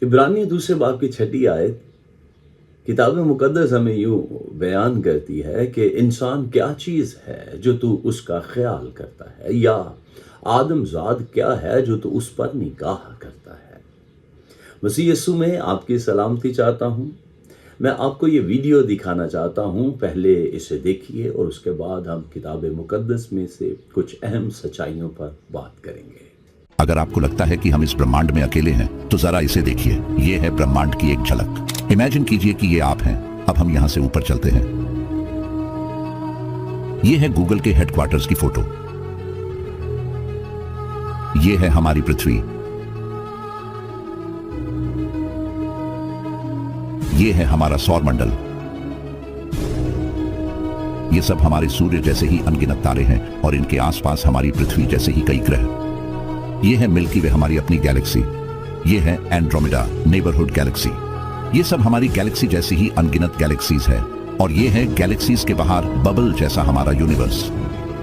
इब्रानियों दूसरे बाब की 6 आयत किताब मुकद्दस हमें यूं बयान करती है कि इंसान क्या चीज़ है जो तू उसका ख्याल करता है, या आदमजाद क्या है जो तू उस पर निगाह करता है। मसीह यीशु में आपकी सलामती चाहता हूँ। मैं आपको ये वीडियो दिखाना चाहता हूँ, पहले इसे देखिए और उसके बाद हम किताब मुकद्दस में से कुछ अहम सच्चाइयों पर बात करेंगे। अगर आपको लगता है कि हम इस ब्रह्मांड में अकेले हैं तो जरा इसे देखिए। ये है ब्रह्मांड की एक झलक। इमेजिन कीजिए कि ये आप हैं। अब हम यहां से ऊपर चलते हैं। ये है गूगल के हेडक्वार्टर्स की फोटो। ये है हमारी पृथ्वी। ये है हमारा सौर मंडल। ये सब हमारे सूर्य जैसे ही अनगिनत तारे हैं और इनके आसपास हमारी पृथ्वी जैसे ही कई ग्रह। ये है मिल्की वे, हमारी अपनी गैलेक्सी। ये है एंड्रोमेडा, नेबरहुड गैलेक्सी। ये सब हमारी गैलेक्सी जैसी ही अनगिनत गैलेक्सीज है। और ये है गैलेक्सीज के बाहर बबल जैसा हमारा यूनिवर्स।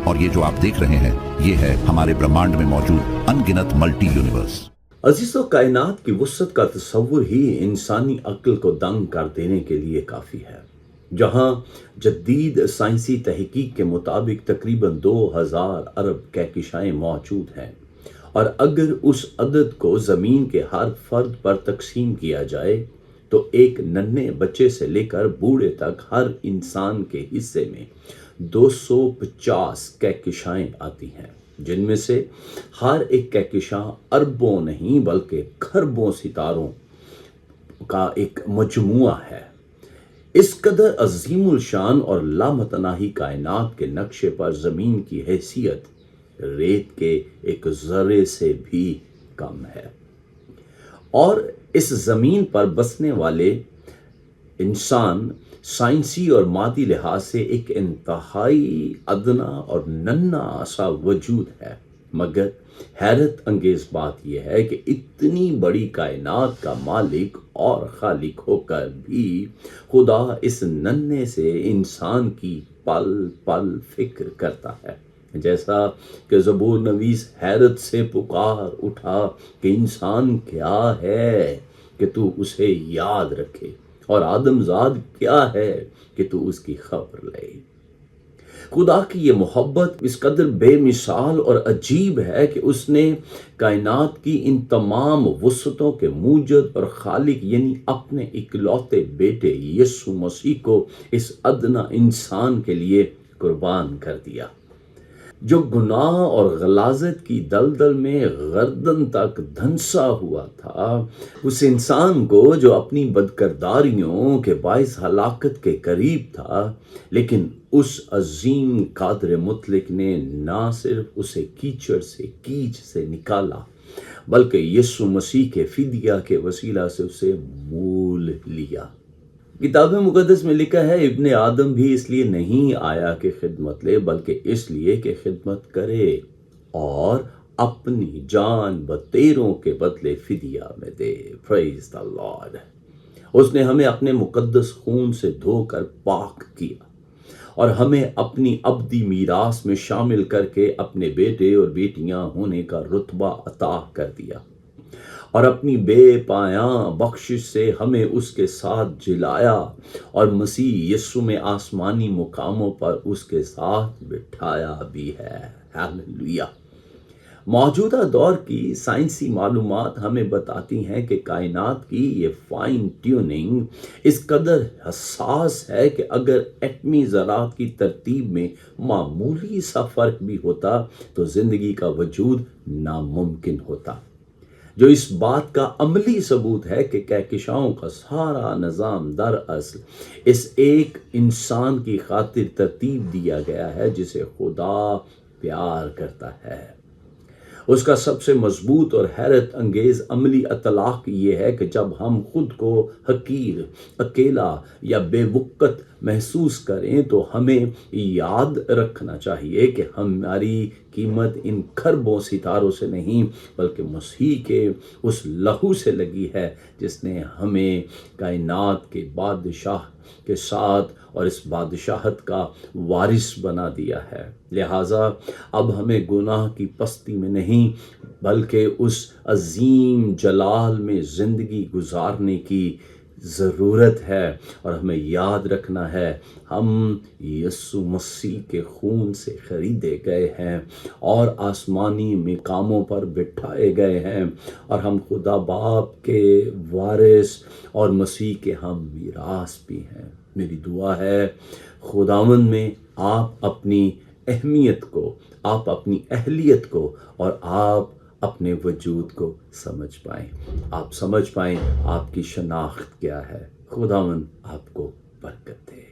और ये जो आप देख रहे हैं, ये है हमारे ब्रह्मांड में मौजूद अनगिनत मल्टी यूनिवर्स। अजीजों, कायनात की वुसअत का तसव्वुर ही इंसानी अक्ल को दंग कर देने के लिए काफ़ी है। जहां जदीद साइंसी तहकीक के मुताबिक तकरीबन 2000 अरब कहकशाएं मौजूद हैं, और अगर उस अदद को ज़मीन के हर फर्द पर तकसीम किया जाए तो एक नन्हे बच्चे से लेकर बूढ़े तक हर इंसान के हिस्से में 250 कहकशाएं आती हैं, जिनमें से हर एक कहकशां अरबों नहीं बल्कि खरबों सितारों का एक मजमुआ है। इस कदर अजीमुल शान और लामतनाही कायनात के नक्शे पर ज़मीन की हैसियत रेत के एक ज़र्रे से भी कम है, और इस ज़मीन पर बसने वाले इंसान साइंसी और मादी लिहाज से एक इंतहाई अदना और नन्हा सा वजूद है। मगर हैरत अंगेज़ बात यह है कि इतनी बड़ी कायनात का मालिक और खालिक होकर भी खुदा इस नन्हे से इंसान की पल पल फिक्र करता है। जैसा कि ज़बूर नवीस हैरत से पुकार उठा कि इंसान क्या है कि तू उसे याद रखे, और आदमजाद क्या है कि तू उसकी खबर ले। खुदा की ये मोहब्बत इस कदर बेमिसाल और अजीब है कि उसने कायनात की इन तमाम वुसअतों के मूजद और खालिक यानी अपने इकलौते बेटे यीशु मसीह को इस अदना इंसान के लिए कुर्बान कर दिया, जो गुनाह और गलाजत की दलदल में गर्दन तक धंसा हुआ था। उस इंसान को जो अपनी बदकरदारियों के बाइस हलाकत के करीब था, लेकिन उस अजीम कादर मुतलिक ने ना सिर्फ उसे कीचड़ से कीच से निकाला, बल्कि यीशु मसीह के फिदिया के वसीला से उसे मोल लिया। किताब मुकद्दस में लिखा है, इब्ने आदम भी इसलिए नहीं आया कि खिदमत ले, बल्कि इसलिए कि खिदमत करे और अपनी जान बतेरों के बदले फिदिया में दे। Praise the Lord. उसने हमें अपने मुकद्दस खून से धोकर पाक किया और हमें अपनी अब्दी मीरास में शामिल करके अपने बेटे और बेटियां होने का रुतबा अता कर दिया, और अपनी बेपायां बख्शिश से हमें उसके साथ जिलाया और मसीह यीशु में आसमानी मुकामों पर उसके साथ बिठाया भी है। हालेलुया। मौजूदा दौर की साइंसी मालूमात हमें बताती हैं कि कायनात की ये फाइन ट्यूनिंग इस कदर हसास है कि अगर एटमी ज़रात की तरतीब में मामूली सा फ़र्क भी होता तो ज़िंदगी का वजूद नामुमकिन होता, जो इस बात का अमली सबूत है कि कहकशाओं का सारा निज़ाम दरअसल इस एक इंसान की खातिर तरतीब दिया गया है जिसे खुदा प्यार करता है। उसका सबसे मजबूत और हैरत अंगेज़ अमली अतलाक ये है कि जब हम खुद को हकीर, अकेला या बेवुक़्क़त महसूस करें तो हमें याद रखना चाहिए कि हमारी कीमत इन खरबों सितारों से नहीं बल्कि मसीह के उस लहू से लगी है जिसने हमें कायनात के बादशाह के साथ और इस बादशाहत का वारिस बना दिया है। लिहाजा अब हमें गुनाह की पस्ती में नहीं نہیں بلکہ اس عظیم جلال میں زندگی گزارنے کی ضرورت ہے، اور ہمیں یاد رکھنا ہے ہم یسوع مسیح کے خون سے خریدے گئے ہیں اور آسمانی مقاموں پر بٹھائے گئے ہیں، اور ہم خدا باپ کے وارث اور مسیح کے ہم میراث بھی ہیں۔ میری دعا ہے خداوند میں آپ اپنی اہمیت کو، آپ اپنی اہلیت کو اور آپ اپنے وجود کو سمجھ پائیں، آپ سمجھ پائیں آپ کی شناخت کیا ہے۔ خداوند آپ کو برکت دے۔